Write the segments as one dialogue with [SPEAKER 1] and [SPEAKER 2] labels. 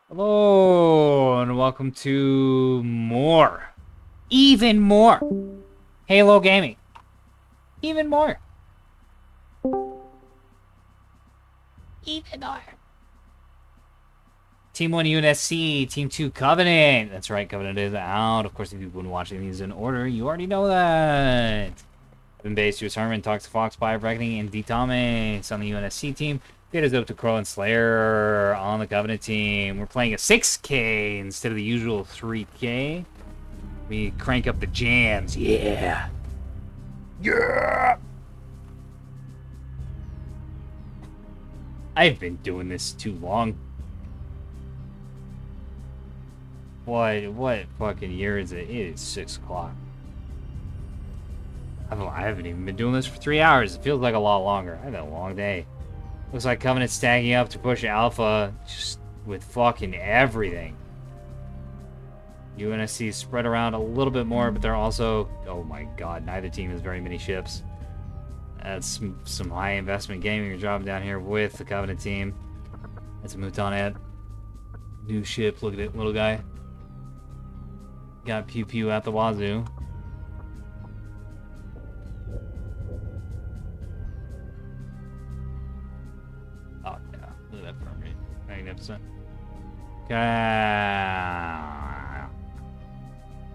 [SPEAKER 1] Hello, and welcome to even more Halo Gaming. Even more. Even more. Team 1 UNSC, Team 2 Covenant. That's right, Covenant is out. Of course, if you've been watching these in order, you already know that. Been based US Herman, Toxic Fox, Fire Reckoning, and D Thomas on the UNSC team. Data's up to Crow and Slayer on the Covenant team. We're playing a 6K instead of the usual 3K. We crank up the jams. Yeah. Yeah. I've been doing this too long. What fucking year is it? It is 6 o'clock. I haven't even been doing this for 3 hours. It feels like a lot longer. I had a long day. Looks like Covenant's stacking up to push Alpha just with fucking everything. UNSC spread around a little bit more, but they're also... Oh my god, neither team has very many ships. That's some high investment gaming you're dropping down here with the Covenant team. That's a Moutonette. New ship, look at it, little guy. Got pew pew at the wazoo. Oh yeah, look at that permanent. Magnificent.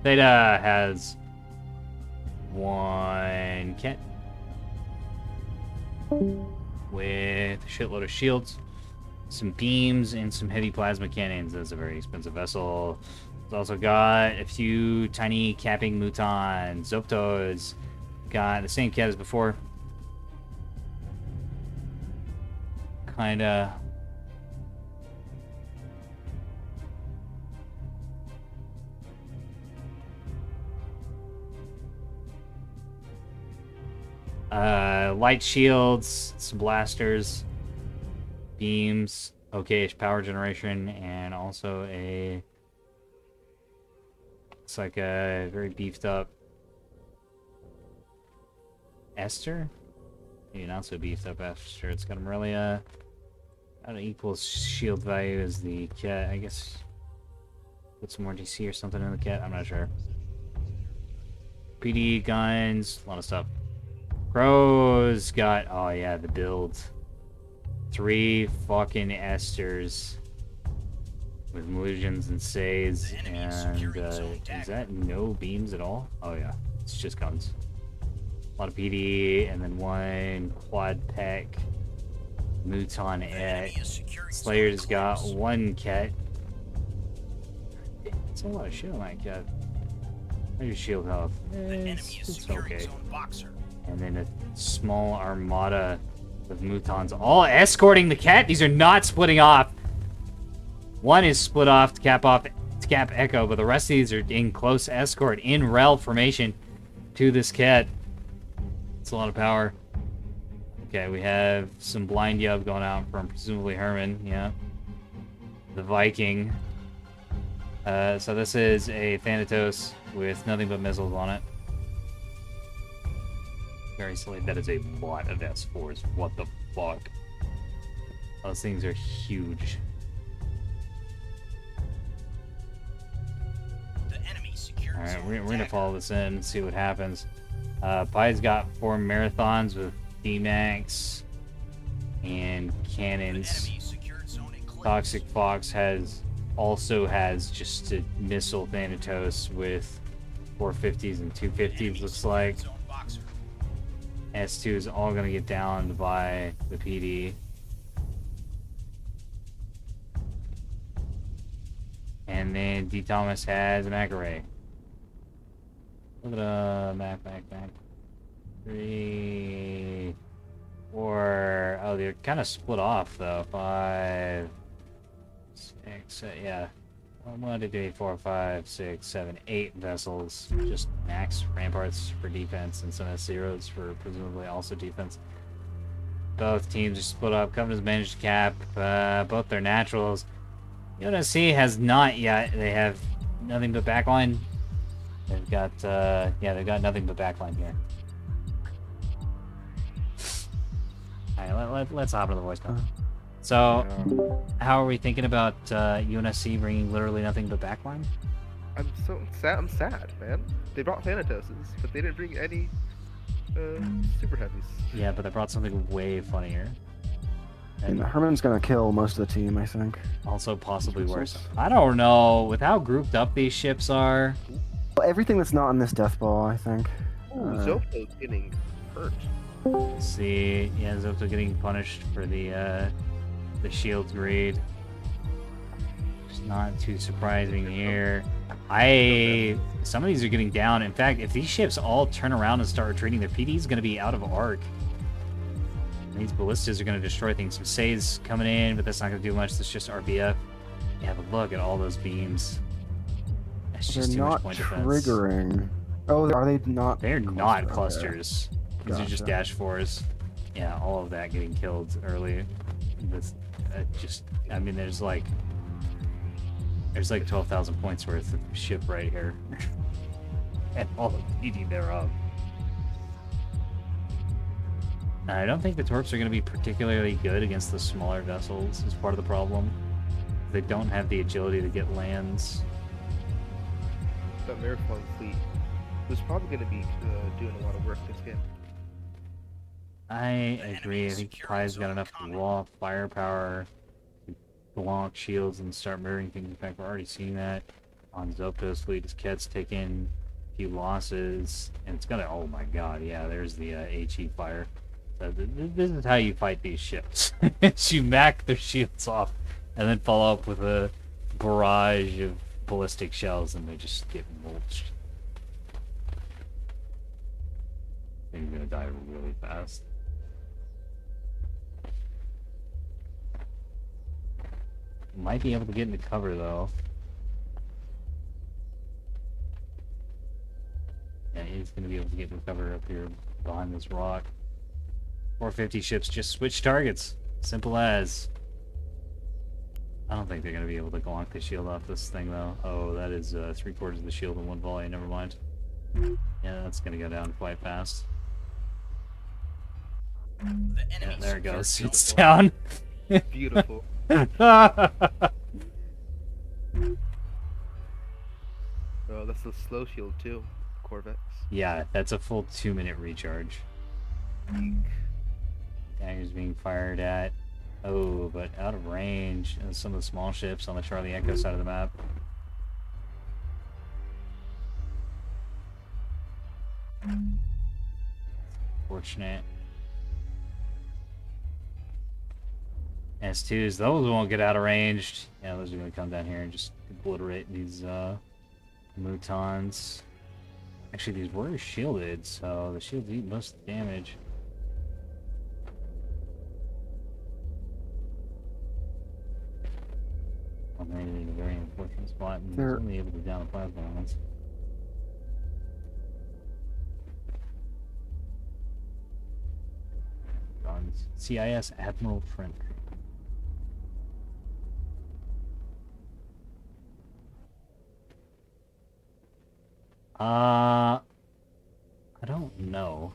[SPEAKER 1] Theta has one kit with a shitload of shields, some beams, and some heavy plasma cannons. That's a very expensive vessel. It's also got a few tiny capping Moutons. Zopto's got the same kit as before. Kinda. Light shields, some blasters, beams, okay-ish power generation, and also it's like a very beefed up Esther? Maybe not so beefed up Esther. It's got Aurelia. About an equal shield value as the kit. I guess put some more DC or something in the kit. I'm not sure. PD guns, a lot of stuff. Crow's got, oh yeah, the build. 3 fucking Esters with Malusians and Says, and is that no beams at all? Oh yeah, it's just guns. A lot of PD, and then 1 quad pack Moutonette. Slayer's got 1 cat. It's a lot of shit on that cat. Where's your shield health? It's okay. And then a small armada of Moutons, all escorting the cat. These are not splitting off. 1 is split off to cap Echo, but the rest of these are in close escort in rel formation to this cat. It's a lot of power. Okay, we have some blind yub going out from presumably Herman. Yeah, the Viking. So this is a Thanatos with nothing but missiles on it. Very silly. That is a lot of S4s. What the fuck? Those things are huge. Alright, we're gonna follow this in and see what happens. Pie's got 4 marathons with D-Max and cannons. Toxic Fox also has just a missile Thanatos with 450s and 250s, looks like. S2 is all gonna get downed by the PD. And then D. Thomas has a Mac array. Look at Mac. 3, 4. Oh, they're kind of split off though. 5, 6. Yeah. 1, 2, 3, 4, 5, 6, 7, 8 vessels. Just max ramparts for defense and some S0s for presumably also defense. Both teams are split up. Covenant's managed to cap both their naturals. UNSC has not yet. They have nothing but backline. They've got, they've got nothing but backline here. Alright, let's hop into the voicemail. So, how are we thinking about UNSC bringing literally nothing but backline?
[SPEAKER 2] I'm so sad. I'm sad, man. They brought Thanatoses, but they didn't bring any super heavies.
[SPEAKER 1] Yeah, but they brought something way funnier.
[SPEAKER 3] And Herman's gonna kill most of the team, I think.
[SPEAKER 1] Also possibly worse. I don't know. With how grouped up these ships are.
[SPEAKER 3] Well, everything that's not in this death ball, I think.
[SPEAKER 2] Ooh, Zopto's getting hurt.
[SPEAKER 1] Let's see. Yeah, Zopto getting punished for the shield greed. It's not too surprising here. Some of these are getting down. In fact, if these ships all turn around and start retreating, their PD is going to be out of arc. And these ballistas are going to destroy things. Some Say's coming in, but that's not going to do much. That's just RBF. Yeah, but look at all those beams. That's just too much point defense.
[SPEAKER 3] Triggering. Oh, are they not?
[SPEAKER 1] They're not clusters.
[SPEAKER 3] Okay.
[SPEAKER 1] These are just dash 4s. Yeah, all of that getting killed early. This, I mean, there's like 12,000 points worth of ship right here. And all the PD thereof. I don't think the Torps are going to be particularly good against the smaller vessels, is part of the problem. They don't have the agility to get lands.
[SPEAKER 2] That Marathon fleet was probably going to be doing a lot of work this game.
[SPEAKER 1] I agree. I think Pai's got enough raw firepower to block shields and start murdering things. In fact, we're already seeing that on Zopto's fleet as Ket's taking a few losses. And it's gonna, oh my god, yeah, there's the HE fire. So this is how you fight these ships. You mac their shields off and then follow up with a barrage of ballistic shells and they just get mulched. I think you're gonna die really fast. Might be able to get into cover though. Yeah, he's gonna be able to get into cover up here behind this rock. 450 ships just switch targets. Simple as. I don't think they're gonna be able to glock the shield off this thing though. Oh, that is 3/4 of the shield in one volley. Never mind. Yeah, that's gonna go down quite fast. Yeah, there it goes. It's down.
[SPEAKER 2] Beautiful.
[SPEAKER 1] Oh,
[SPEAKER 2] Oh, that's a slow shield too, Corvettes.
[SPEAKER 1] yeah, that's a full 2-minute recharge.
[SPEAKER 2] Eek.
[SPEAKER 1] Daggers being fired at. Oh, but out of range. And some of the small ships on the Charlie Echo side of the map. Fortunate. S2s, those won't get out of range. Yeah, those are going to come down here and just obliterate these Mutons. Actually, these were shielded, so the shields eat most of the damage. Well, maybe in a very unfortunate spot, and he's only able to down the plasma once. Guns. CIS Admiral Trent. I don't know.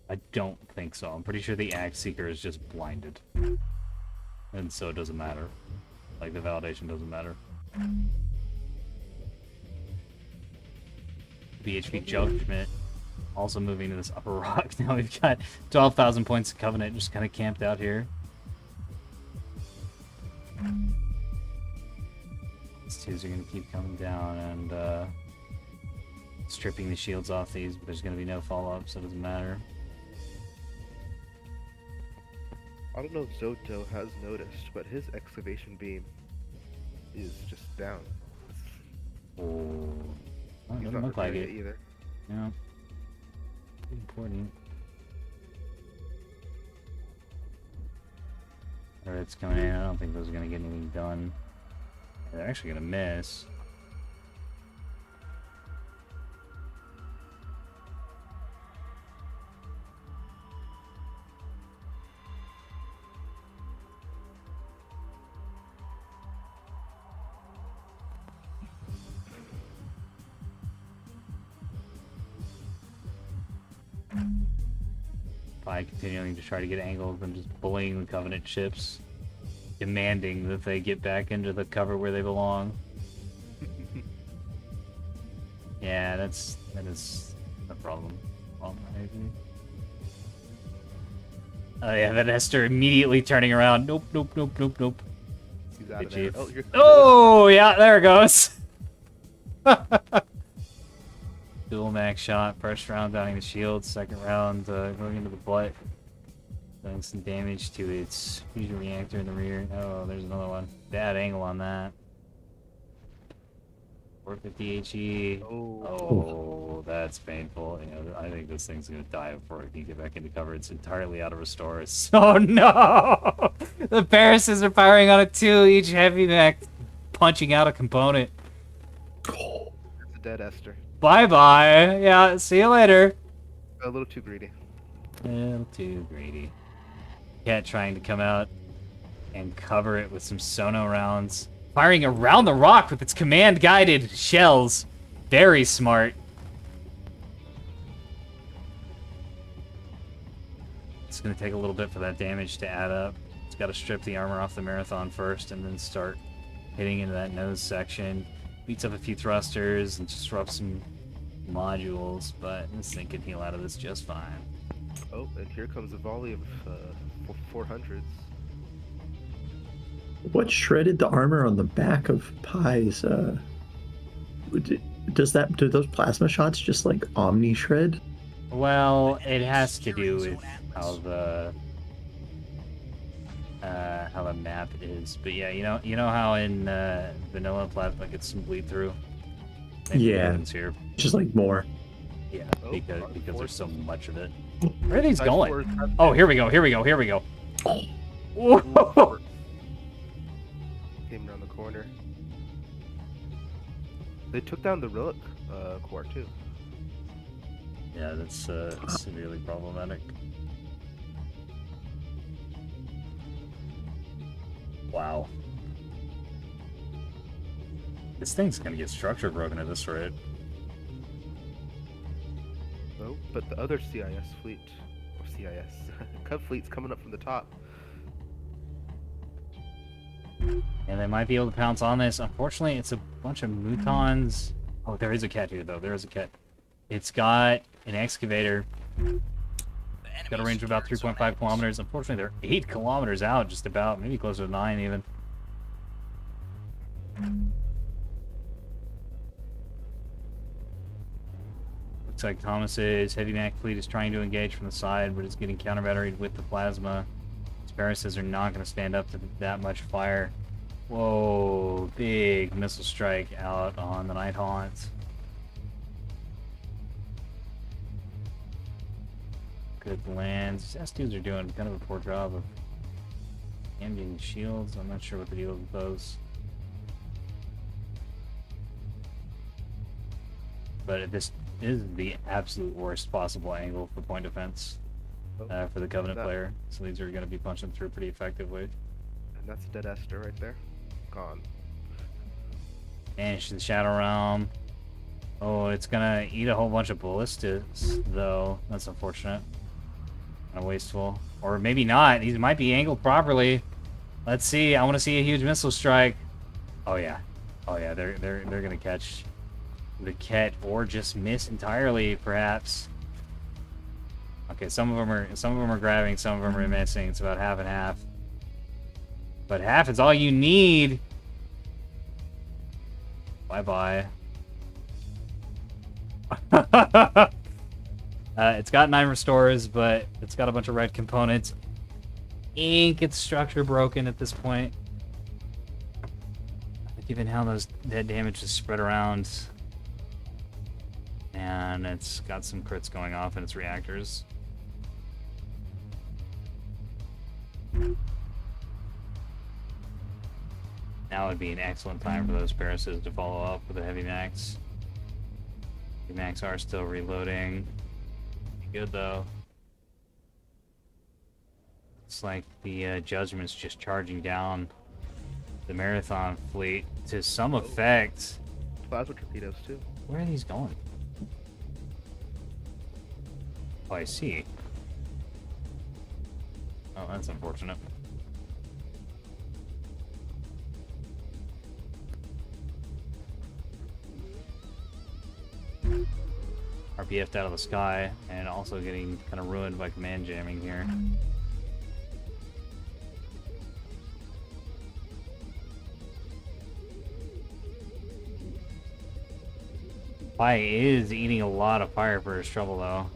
[SPEAKER 1] I don't think so. I'm pretty sure the Axe Seeker is just blinded. And so it doesn't matter. Like, the validation doesn't matter. BHP Judgment also moving to this upper rock. Now we've got 12,000 points of Covenant just kind of camped out here. These twos are going to keep coming down and stripping the shields off these, but there's going to be no follow-up, so it doesn't matter.
[SPEAKER 2] I don't know if Zoto has noticed, but his excavation beam is just down.
[SPEAKER 1] Oh,
[SPEAKER 2] He's
[SPEAKER 1] doesn't
[SPEAKER 2] not
[SPEAKER 1] look like it
[SPEAKER 2] either.
[SPEAKER 1] Yeah. Important. Turrets coming in. I don't think those are going to get anything done. They're actually going to miss. By continuing to try to get angles and just bullying the Covenant ships. demanding that they get back into the cover where they belong. Yeah, that is a problem. Oh yeah, that Esther immediately turning around. Nope, nope, nope, nope, nope.
[SPEAKER 2] He's out of
[SPEAKER 1] Good
[SPEAKER 2] there.
[SPEAKER 1] chief.
[SPEAKER 2] Oh, you're
[SPEAKER 1] Oh, yeah, there it goes. Dual max shot, first round downing the shield, second round going into the butt. Doing some damage to its fusion reactor in the rear. Oh, there's another one. Bad angle on that. 450 HE. Oh, that's painful. You know, I think this thing's gonna die before it can get back into cover. It's entirely out of restores. Oh no! The Paris's are firing on it too. Each heavy mech punching out a component.
[SPEAKER 2] That's a dead Esther.
[SPEAKER 1] Bye bye. Yeah, see you later.
[SPEAKER 2] A little too greedy.
[SPEAKER 1] A little too greedy. Cat trying to come out and cover it with some sono rounds. Firing around the rock with its command-guided shells. Very smart. It's going to take a little bit for that damage to add up. It's got to strip the armor off the Marathon first and then start hitting into that nose section. Beats up a few thrusters and disrupts some modules, but this thing can heal out of this just fine.
[SPEAKER 2] Oh, and here comes a volley of 400s.
[SPEAKER 4] What shredded the armor on the back of Pi's? Do those plasma shots just like omni shred?
[SPEAKER 1] Well, it has to do with how the map is. But yeah, you know how in vanilla plasma gets some bleed through. Maybe
[SPEAKER 4] Yeah.
[SPEAKER 1] it happens here.
[SPEAKER 4] Just like more.
[SPEAKER 1] Yeah,
[SPEAKER 2] Oh,
[SPEAKER 1] because
[SPEAKER 2] force.
[SPEAKER 1] there's so much of it. Where are these
[SPEAKER 2] Side
[SPEAKER 1] going?
[SPEAKER 2] forward,
[SPEAKER 1] Oh, here we go. Here we go. Here we go. Whoa.
[SPEAKER 2] Came around the corner. They took down the relic core too.
[SPEAKER 1] Yeah, that's severely problematic. Wow. This thing's gonna get structure broken at this rate.
[SPEAKER 2] Oh, but the other CIS fleet, or CIS, Cub fleet's coming up from the top.
[SPEAKER 1] And they might be able to pounce on this. Unfortunately, it's a bunch of Mutons. Oh, there is a cat here, though. There is a cat. It's got an excavator. It's got a range of about 3.5 kilometers. Unfortunately, they're 8 kilometers out, just about. Maybe closer to 9, even. Looks like Thomas's heavy mech fleet is trying to engage from the side, but it's getting counter-batteried with the plasma. Sparrows are not going to stand up to that much fire. Whoa, big missile strike out on the Night Haunts. Good lands. These S2s are doing kind of a poor job of ambient shields. I'm not sure what the deal is with those. But this is the absolute worst possible angle for point defense for the Covenant player. So these are going to be punching through pretty effectively.
[SPEAKER 2] And that's a dead Esther right there. Gone.
[SPEAKER 1] Vanish to the Shadow Realm. Oh, it's gonna eat a whole bunch of ballistas, though. That's unfortunate. Kind of wasteful. Or maybe not. These might be angled properly. Let's see. I want to see a huge missile strike. Oh yeah. Oh yeah. They're gonna catch the Ket or just miss entirely, perhaps. Okay, some of them are grabbing, some of them are missing. It's about half and half. But half is all you need. Bye-bye. It's got 9 restores, but it's got a bunch of red components. Ink, its structure broken at this point. Given how that damage is spread around. And it's got some crits going off in its reactors. Now would be an excellent time for those Parasites to follow up with a Heavy Max. Heavy Max are still reloading. Good though. It's like the Judgment's just charging down the Marathon fleet to some effect.
[SPEAKER 2] Plasma torpedoes too.
[SPEAKER 1] Where are these going? Oh, I see. Oh, that's unfortunate. BF'd out of the sky, and also getting kind of ruined by command jamming here. Pi is eating a lot of fire for his trouble, though.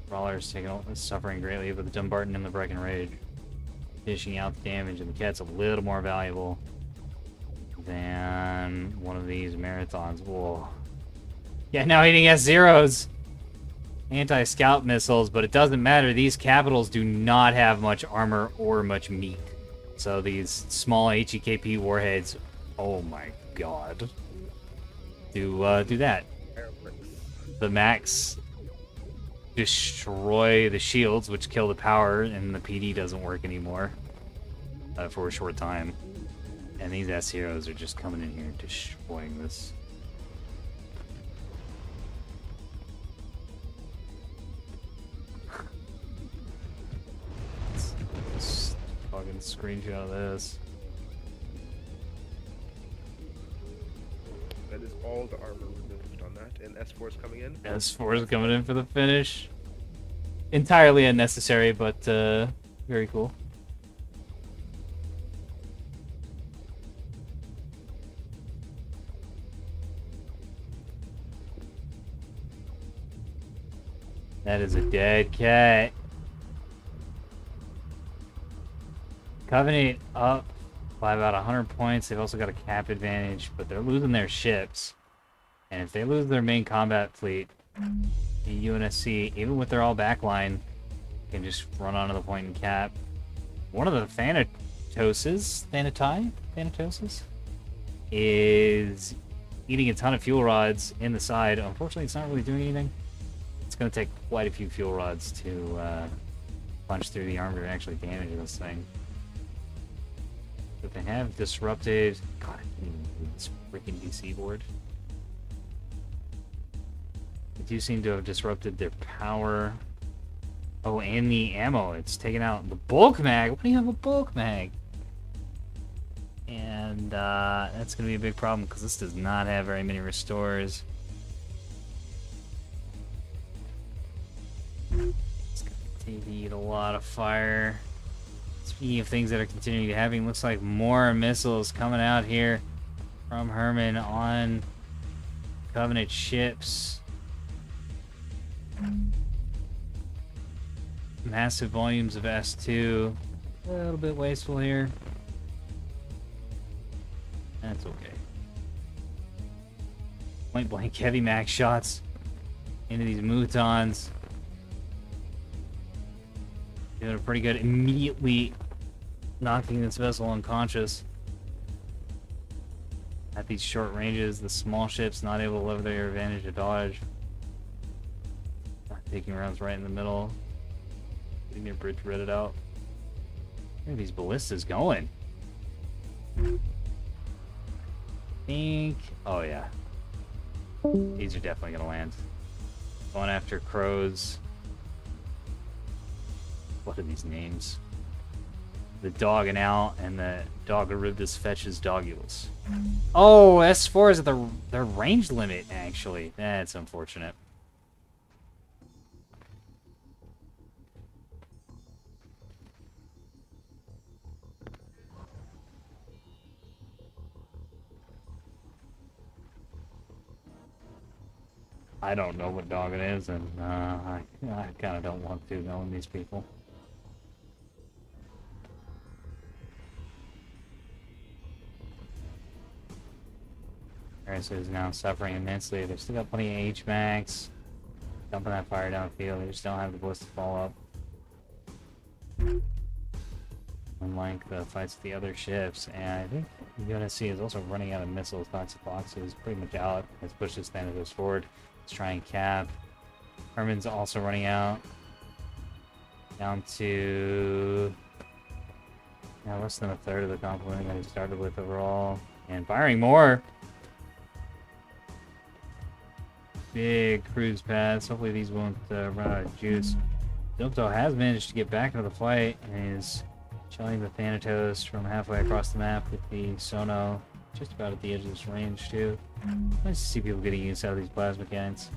[SPEAKER 1] Brawler's suffering greatly, but the Dumbarton and the Brecken Rage dishing out the damage, and the cat's a little more valuable than one of these marathons. Whoa. Yeah, now hitting S0s. Anti-scout missiles, but it doesn't matter. These capitals do not have much armor or much meat. So these small HEKP warheads, oh my god, do that. The max destroy the shields, which kill the power, and the PD doesn't work anymore for a short time. And these S-Heroes are just coming in here destroying this. Let's fucking screenshot of this.
[SPEAKER 2] That is all the armor removed on that, and S4 is coming in.
[SPEAKER 1] S4 is coming in for the finish. Entirely unnecessary, but very cool. That is a dead cat. Covenant up by about 100 points. They've also got a cap advantage, but they're losing their ships. And if they lose their main combat fleet, the UNSC, even with their all backline, can just run onto the point and cap. One of the Thanatoses is eating a ton of fuel rods in the side. Unfortunately, it's not really doing anything. It's going to take quite a few fuel rods to punch through the armor and actually damage this thing. But they have disrupted... God, I can't even read this freaking DC board. They do seem to have disrupted their power. Oh, and the ammo. It's taken out the bulk mag. Why do you have a bulk mag? And that's going to be a big problem because this does not have very many restores. It's going to continue to eat a lot of fire. Speaking of things that are continuing to happen, looks like more missiles coming out here from Herman on Covenant ships. Massive volumes of S2. A little bit wasteful here. That's okay. Point blank heavy max shots into these Moutons. Doing a pretty good, immediately knocking this vessel unconscious. At these short ranges, the small ships not able to lever their advantage to dodge. Taking rounds right in the middle. Getting their bridge redded out. Where are these ballistas going? Oh yeah. These are definitely gonna land. Going after crows. What are these names? The Dog and Out and the Dogaribdus fetches Dogulus. Oh, S4 is at their range limit, actually. That's unfortunate. I don't know what dog it is, and I kind of don't want to, knowing these people. Alright, so he's now suffering immensely. They've still got plenty of H-Max. Dumping that fire downfield. They just don't have the ballista follow up. Unlike the fights with the other ships. And I think UNSC is also running out of missiles. Toxic boxes pretty much out. Let's push this Thanatos forward. Let's try and cap. Herman's also running out. Down to less than a third of the complement that he started with overall. And firing more. Big cruise paths. Hopefully these won't run out of juice. Zilto has managed to get back into the fight and is showing the Thanatos from halfway across the map with the Sono just about at the edge of this range too. Nice to see people getting use out of these plasma cannons.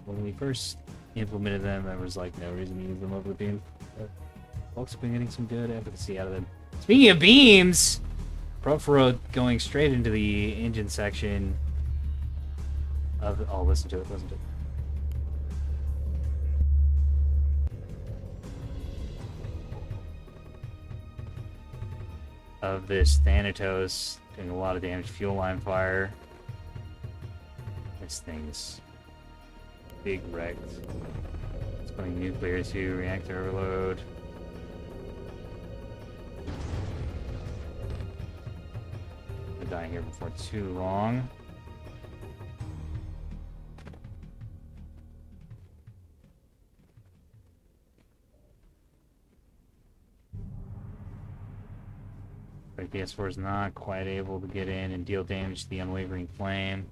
[SPEAKER 1] When we first implemented them, there was like no reason to use them over the beam. But folks have been getting some good efficacy out of them. Speaking of beams, Profero going straight into the engine section of. Oh, listen to it. Listen to it. Of this Thanatos doing a lot of damage. Fuel line fire. This thing's big wrecked. It's going nuclear to reactor overload. I'll die here before too long. But PS4 is not quite able to get in and deal damage to the unwavering flame.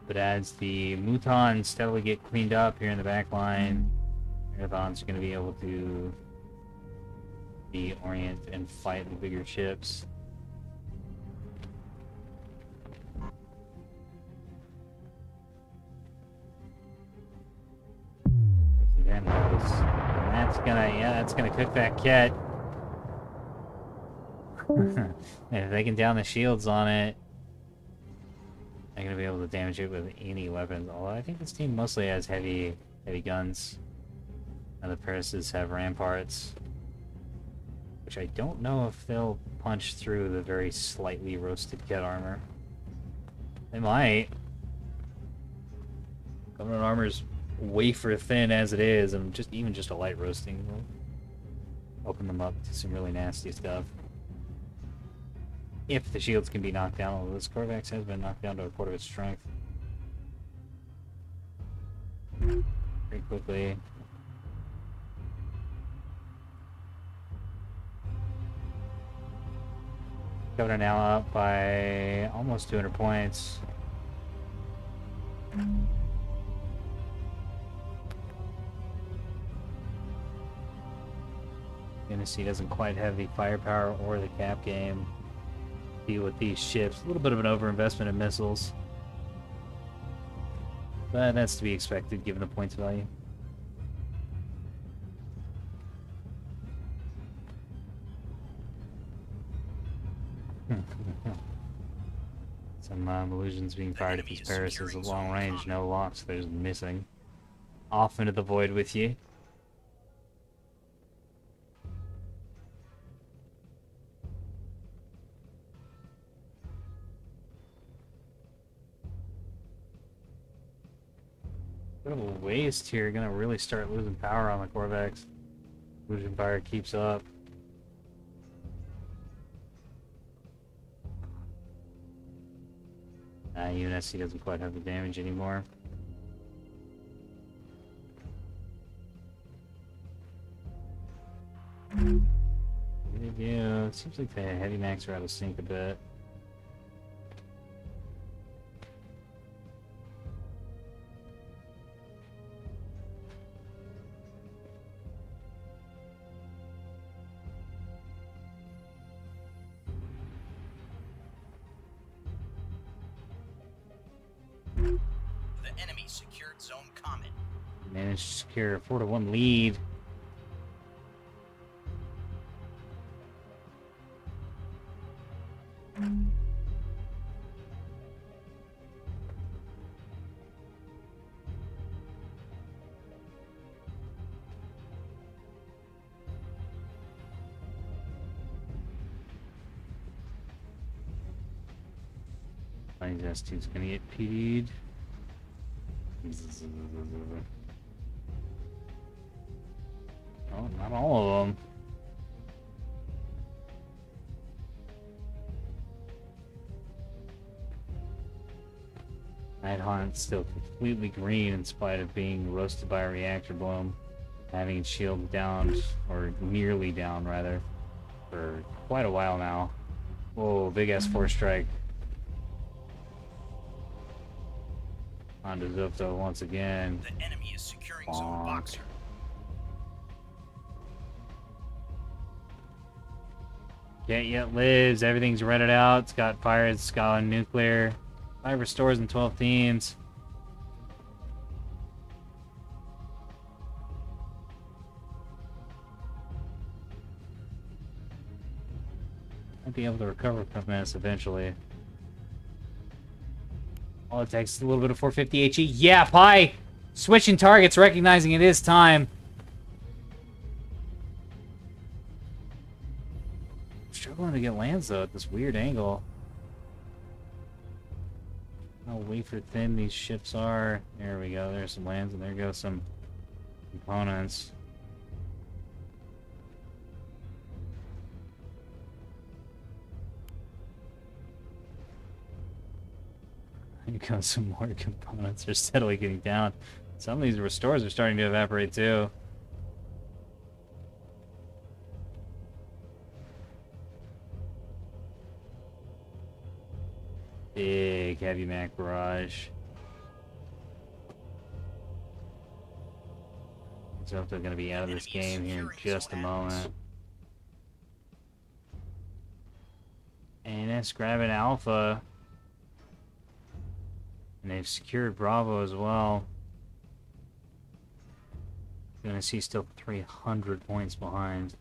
[SPEAKER 1] But as the Mutons steadily get cleaned up here in the back line, Marathons are going to be able to orient and fight the bigger ships. And that's gonna cook that Ket. If they can down the shields on it, they're gonna be able to damage it with any weapons. Although I think this team mostly has heavy guns, and the Parises have ramparts, which I don't know if they'll punch through the very slightly roasted Ket armor. They might. Covenant armor's wafer thin as it is, and even just a light roasting will open them up to some really nasty stuff. If the shields can be knocked down, although this Corvax has been knocked down to a quarter of its strength. Very quickly. Governor now up by almost 200 points. Tennessee doesn't quite have the firepower or the cap game to deal with these ships. A little bit of an overinvestment in missiles, but that's to be expected given the points value. Some illusions being fired at these Parises at long range, no locks, they're just missing. Off into the void with you. Bit of a waste here, gonna really start losing power on the Corvex. Illusion fire keeps up. UNSC doesn't quite have the damage anymore. Yeah, it seems like the heavy max are out of sync a bit.
[SPEAKER 5] The enemy secured zone Comet.
[SPEAKER 1] Managed to secure a 4-1 lead. S2's gonna get PD'd. Oh, not all of them. Nighthaunt's still completely green in spite of being roasted by a reactor bloom, having its shield down, or nearly down rather, for quite a while now. Whoa, big S4 strike. Onto Zofto once again.
[SPEAKER 5] The enemy is securing zone Boxer.
[SPEAKER 1] Can't yet lives. Everything's rented out. It's got fire. It's got nuclear. 5 restores and 12 teams. Might be able to recover from this eventually. All it takes is a little bit of 450 HE. Yeah, Pi! Switching targets, recognizing it is time. Struggling to get lands though at this weird angle. How wafer thin these ships are. There we go, there's some lands and there go some components. Here comes some more components. They're steadily getting down. Some of these restores are starting to evaporate too. Big heavy Mac barrage. So they're going to be out of this game here in just a moment. And it's grabbing Alpha. And they've secured Bravo as well. You're gonna see still 300 points behind.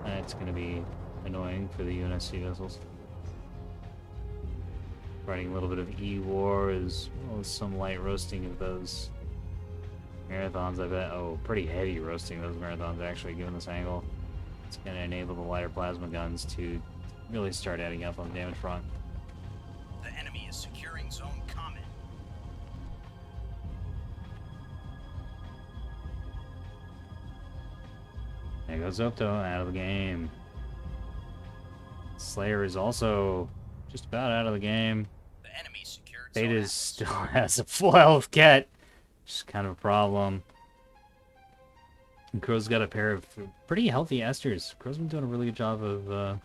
[SPEAKER 1] That's gonna be annoying for the UNSC vessels. Fighting a little bit of E-War as well as some light roasting of those marathons, I bet. Oh, pretty heavy roasting those marathons actually, given this angle. It's going to enable the lighter plasma guns to really start adding up on the damage front.
[SPEAKER 5] The enemy is securing zone common.
[SPEAKER 1] There goes Opto out of the game. Slayer is also just about out of the game.
[SPEAKER 5] The enemy secured
[SPEAKER 1] Beta
[SPEAKER 5] zone
[SPEAKER 1] still has a full health kit, which is kind of a problem. And Crow's got a pair of pretty healthy Esters. Crow's been doing a really good job of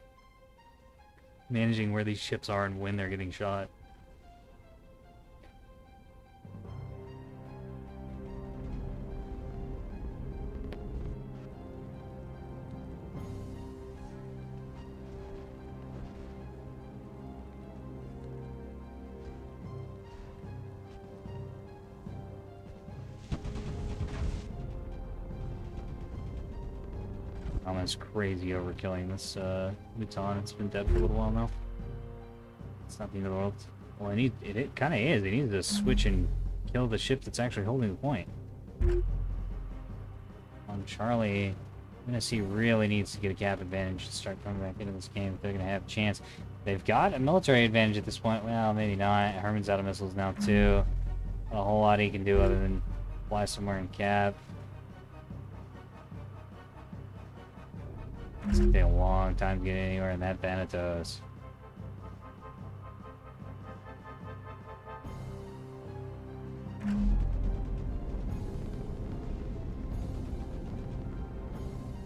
[SPEAKER 1] managing where these ships are and when they're getting shot. Almost crazy overkilling this Muton. It's been dead for a little while now. It's not the end of the world. Well, it kind of is. It needs to switch and kill the ship that's actually holding the point. On Charlie, UNSC really needs to get a cap advantage to start coming back into this game if they're going to have a chance. They've got a military advantage at this point. Well, maybe not. Herman's out of missiles now, too. Not a whole lot he can do other than fly somewhere and cap. It's gonna take a long time to get anywhere in that Thanatos.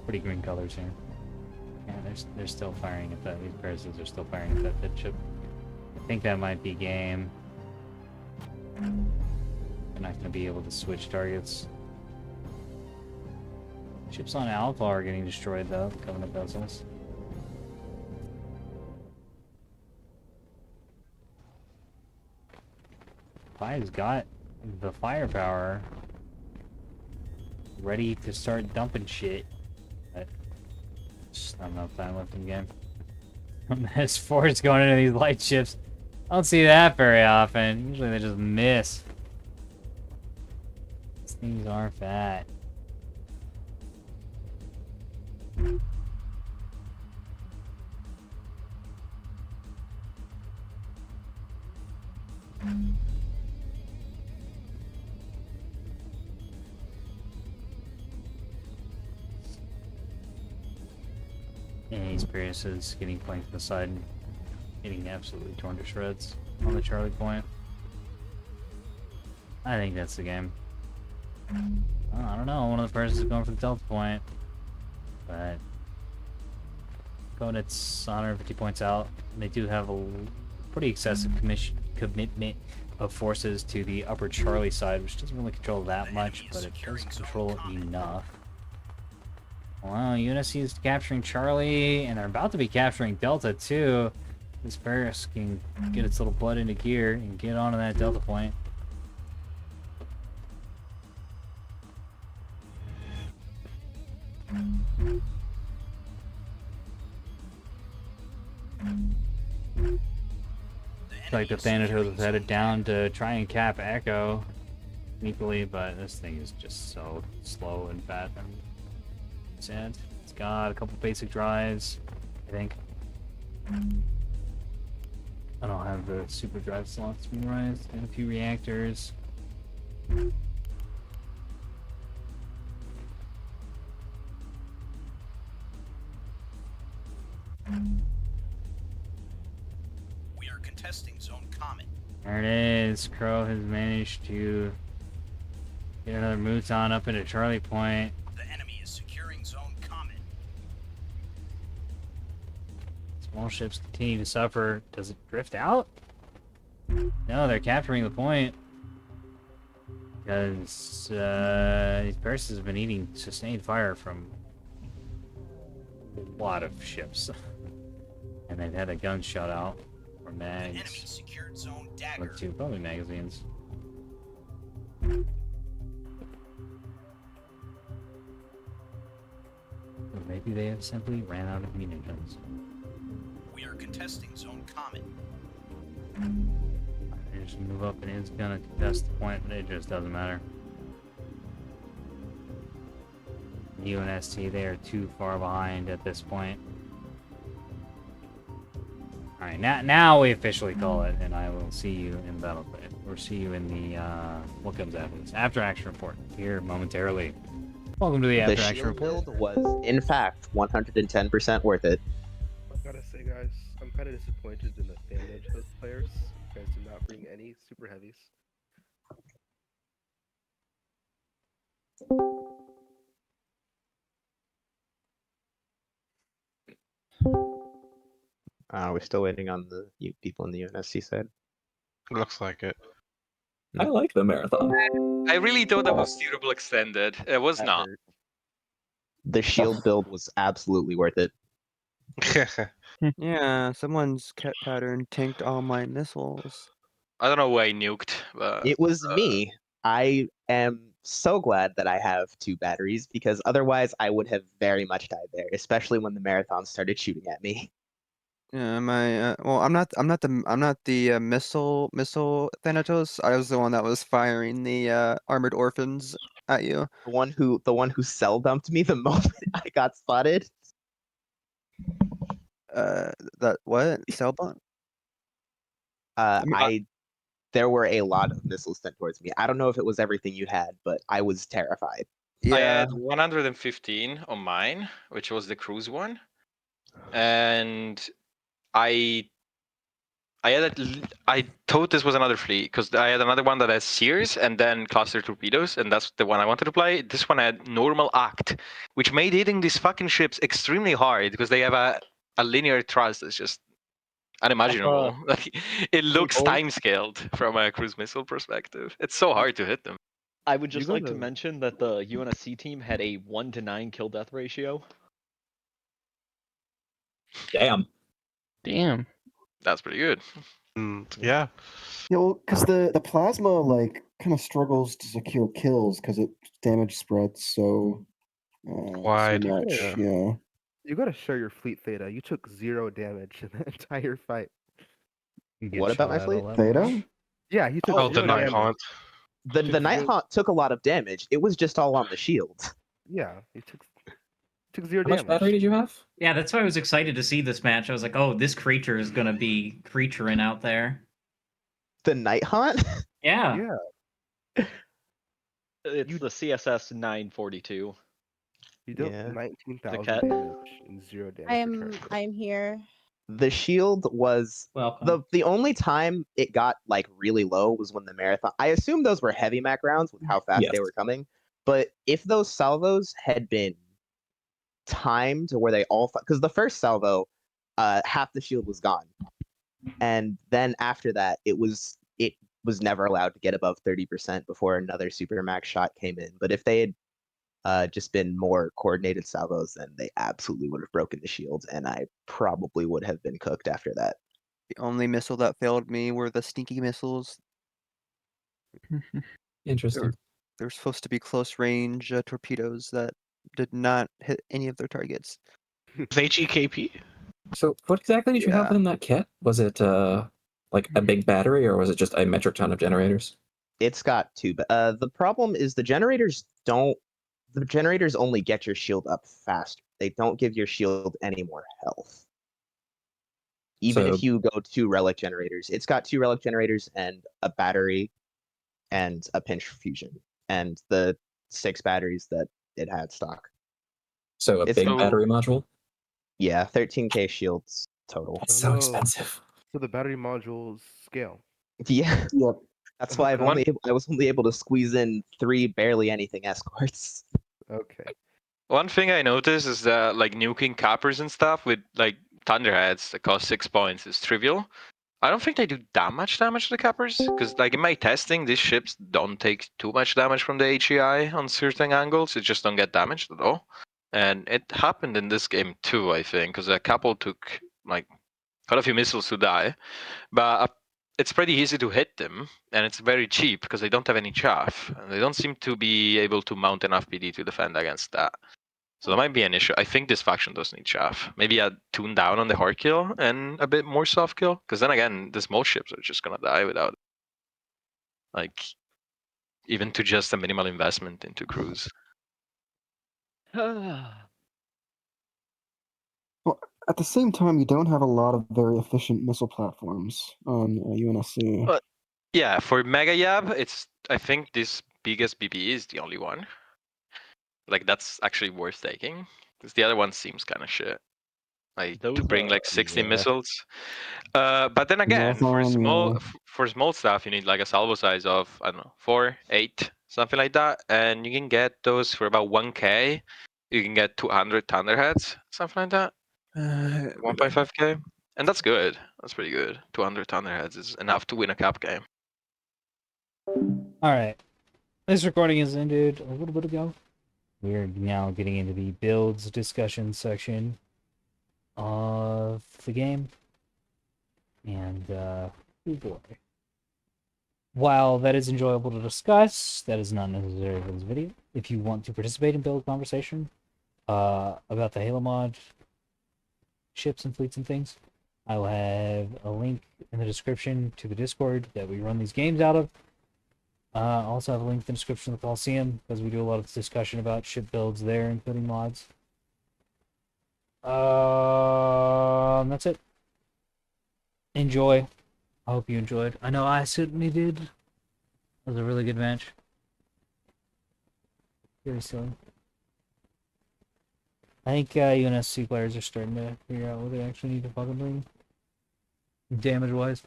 [SPEAKER 1] Pretty green colors here. Yeah, they're still firing at that. These parasites are still firing at that dead ship. I think that might be game. They're not gonna be able to switch targets. Ships on Alpha are getting destroyed though, Covenant vessels. Pi's got the firepower ready to start dumping shit. But just not enough time left in the game. S4 is going into these light ships. I don't see that very often. Usually they just miss. These things are fat. And Experience is getting flanked from the side and getting absolutely torn to shreds on the Charlie point. I think that's the game. Well, I don't know, one of the persons is going for the Delta point. But Covenant's 150 points out. They do have a pretty excessive commitment of forces to the upper Charlie side, which doesn't really control that much, but it does control enough. Wow, UNSC is capturing Charlie, and they're about to be capturing Delta too. This Paris can get its little butt into gear and get onto that Delta point. It's like the Thanatos is headed down to try and cap Echo sneakily, but this thing is just so slow and fat and sad. It's got a couple basic drives, I think. I don't have the super drive slots memorized, and a few reactors.
[SPEAKER 5] We are contesting Zone Comet.
[SPEAKER 1] There it is. Crow has managed to get another Mouton up into Charlie Point.
[SPEAKER 5] The enemy is securing Zone Comet.
[SPEAKER 1] Small ships continue to suffer. Does it drift out? No, they're capturing the point. Because these Parsis have been eating sustained fire from a lot of ships. And they've had a gun shot out. Or
[SPEAKER 5] The enemy
[SPEAKER 1] mags.
[SPEAKER 5] secured Zone
[SPEAKER 1] Or
[SPEAKER 5] Dagger.
[SPEAKER 1] two, probably magazines. Or maybe they have simply ran out of munitions.
[SPEAKER 5] We are contesting Zone Comet.
[SPEAKER 1] They just move up and it's gonna contest the point, but it just doesn't matter. UNST, they are too far behind at this point. Alright, now we officially call it, and I will see you in battle. Or see you in the, what comes after this. After action report, here momentarily. Welcome to the after
[SPEAKER 6] The
[SPEAKER 1] action
[SPEAKER 6] shield
[SPEAKER 1] report.
[SPEAKER 6] build was, in fact, 110% worth it.
[SPEAKER 2] I gotta say, guys, I'm kind of disappointed in the Thanatos players. You guys did not bring any super heavies.
[SPEAKER 6] We're still waiting on the people in the UNSC side.
[SPEAKER 7] Looks like it.
[SPEAKER 4] I like the marathon.
[SPEAKER 8] I really thought that was durable extended. It was
[SPEAKER 6] That
[SPEAKER 8] not.
[SPEAKER 6] hurt. The shield build was absolutely worth it.
[SPEAKER 9] Yeah, someone's cat pattern tanked all my missiles.
[SPEAKER 8] I don't know who I nuked, but
[SPEAKER 6] It was me. I am so glad that I have 2 batteries because otherwise I would have very much died there, especially when the marathon started shooting at me.
[SPEAKER 9] Yeah, my well, I'm not the missile Thanatos. I was the one that was firing the armored orphans at you.
[SPEAKER 6] The one who cell dumped me the moment I got spotted.
[SPEAKER 9] That what cell bomb?
[SPEAKER 6] There were a lot of missiles sent towards me. I don't know if it was everything you had, but I was terrified.
[SPEAKER 8] I
[SPEAKER 9] Yeah,
[SPEAKER 8] had 115 on mine, which was the cruise one, and I thought this was another fleet because I had another one that has Sears and then cluster torpedoes, and that's the one I wanted to play. This one had normal act, which made hitting these fucking ships extremely hard because they have a linear thrust that's just unimaginable. Like it looks time scaled from a cruise missile perspective. It's so hard to hit them.
[SPEAKER 10] I would just
[SPEAKER 2] You
[SPEAKER 10] like to
[SPEAKER 2] gotta-
[SPEAKER 10] mention that the UNSC team had a 1-to-9 kill death ratio.
[SPEAKER 4] Damn.
[SPEAKER 9] damn.
[SPEAKER 8] That's pretty good.
[SPEAKER 7] Yeah.
[SPEAKER 3] Yeah, well, because the plasma like kind of struggles to secure kills because it damage spreads so
[SPEAKER 7] Wide,
[SPEAKER 3] much.
[SPEAKER 7] yeah.
[SPEAKER 3] Yeah.
[SPEAKER 2] You gotta share your fleet, Theta. You took 0 damage in the entire fight.
[SPEAKER 1] You get
[SPEAKER 6] What about
[SPEAKER 1] shot
[SPEAKER 6] my
[SPEAKER 1] at a
[SPEAKER 6] fleet?
[SPEAKER 1] lot.
[SPEAKER 3] Theta?
[SPEAKER 2] Yeah, he took
[SPEAKER 7] Oh, the
[SPEAKER 2] 0
[SPEAKER 7] Night
[SPEAKER 2] damage.
[SPEAKER 7] Haunt.
[SPEAKER 6] The
[SPEAKER 2] Took
[SPEAKER 6] Night
[SPEAKER 2] zero-
[SPEAKER 6] Haunt took a lot of damage. It was just all on the shield.
[SPEAKER 2] Yeah, he took 0
[SPEAKER 4] How much battery
[SPEAKER 2] damage.
[SPEAKER 4] did you have?
[SPEAKER 11] Yeah, that's why I was excited to see this match. I was like, oh, this creature is gonna be creaturing out there.
[SPEAKER 6] The Night Haunt?
[SPEAKER 11] Yeah.
[SPEAKER 2] Yeah,
[SPEAKER 10] It's the CSS 942.
[SPEAKER 2] he dealt
[SPEAKER 6] Yeah.
[SPEAKER 2] 19,000
[SPEAKER 10] cat.
[SPEAKER 2] damage and 0 damage. to
[SPEAKER 12] I'm here.
[SPEAKER 6] The shield was
[SPEAKER 11] Welcome.
[SPEAKER 6] the only time it got like really low was when the marathon. I assume those were heavy Mac rounds with how fast they
[SPEAKER 4] Yes.
[SPEAKER 6] were coming. But if those salvos had been timed to where they all, because the first salvo, half the shield was gone, and then after that it was never allowed to get above 30% before another super max shot came in. But if they had just been more coordinated salvos, then they absolutely would have broken the shield, and I probably would have been cooked after that.
[SPEAKER 9] The only missile that failed me were the sneaky missiles.
[SPEAKER 12] Interesting.
[SPEAKER 9] They're supposed to be close range torpedoes that did not hit any of their targets.
[SPEAKER 7] With HEKP?
[SPEAKER 12] So what exactly did you have
[SPEAKER 9] Yeah.
[SPEAKER 12] in that kit? Was it like a big battery, or was it just a metric ton of generators?
[SPEAKER 6] It's got two, but the problem is the generators don't. The generators only get your shield up faster. They don't give your shield any more health. Even
[SPEAKER 12] So-
[SPEAKER 6] if you go 2 relic generators, it's got 2 relic generators and a battery and a pinch fusion and the 6 batteries that it had stock.
[SPEAKER 12] So a
[SPEAKER 6] It's
[SPEAKER 12] big
[SPEAKER 8] so-
[SPEAKER 12] battery module?
[SPEAKER 6] Yeah, 13k shields total.
[SPEAKER 12] That's so
[SPEAKER 2] Oh.
[SPEAKER 12] expensive.
[SPEAKER 2] So the battery modules scale.
[SPEAKER 6] Yeah,
[SPEAKER 3] Yep.
[SPEAKER 6] that's why
[SPEAKER 2] Okay.
[SPEAKER 6] I was only able to squeeze in 3 barely anything escorts.
[SPEAKER 2] Okay.
[SPEAKER 8] One thing I noticed is that like nuking cappers and stuff with like thunderheads that cost 6 points is trivial. I don't think they do that much damage to the cappers because like in my testing, these ships don't take too much damage from the HEI on certain angles. It just don't get damaged at all. And it happened in this game too, I think, because a couple took like quite a few missiles to die. But it's pretty easy to hit them, and it's very cheap because they don't have any chaff. And they don't seem to be able to mount enough PD to defend against that. So that might be an issue. I think this faction does need chaff. Maybe a tune down on the hard kill and a bit more soft kill. Because then again, the small ships are just gonna die without like even to just a minimal investment into crews.
[SPEAKER 3] Well, at the same time, you don't have a lot of very efficient missile platforms on UNSC.
[SPEAKER 8] But yeah, for Mega Yab, it's I think this biggest BB is the only one. Like that's actually worth taking. Because the other one seems kind of shit. Like to
[SPEAKER 10] Those
[SPEAKER 8] bring
[SPEAKER 10] are
[SPEAKER 8] like 60
[SPEAKER 10] yeah.
[SPEAKER 8] missiles. But then again, for
[SPEAKER 3] Marathon, yeah.
[SPEAKER 8] for small stuff, you need like a salvo size of I don't know 4, 8, something like that, and you can get those for about 1k. You can get 200 thunderheads, something like that. 1.5k, and that's good. That's pretty good. 200 thunderheads is enough to win a cup game.
[SPEAKER 1] All right. This recording has ended a little bit ago. We're now getting into the builds discussion section of the game. And, oh boy. While that is enjoyable to discuss, that is not necessary for this video. If you want to participate in build conversation about the Halo mod, ships and fleets and things, I will have a link in the description to the Discord that we run these games out of. Also have a link in the description of the Coliseum, because we do a lot of discussion about ship builds there, including mods. That's it. Enjoy. I hope you enjoyed. I know I certainly did. It was a really good match. Very silly. I think UNSC players are starting to figure out what they actually need to fucking bring. Damage-wise.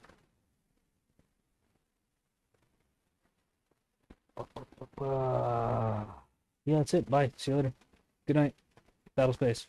[SPEAKER 1] Yeah, that's it. Bye. See you later. Good night. Battle space.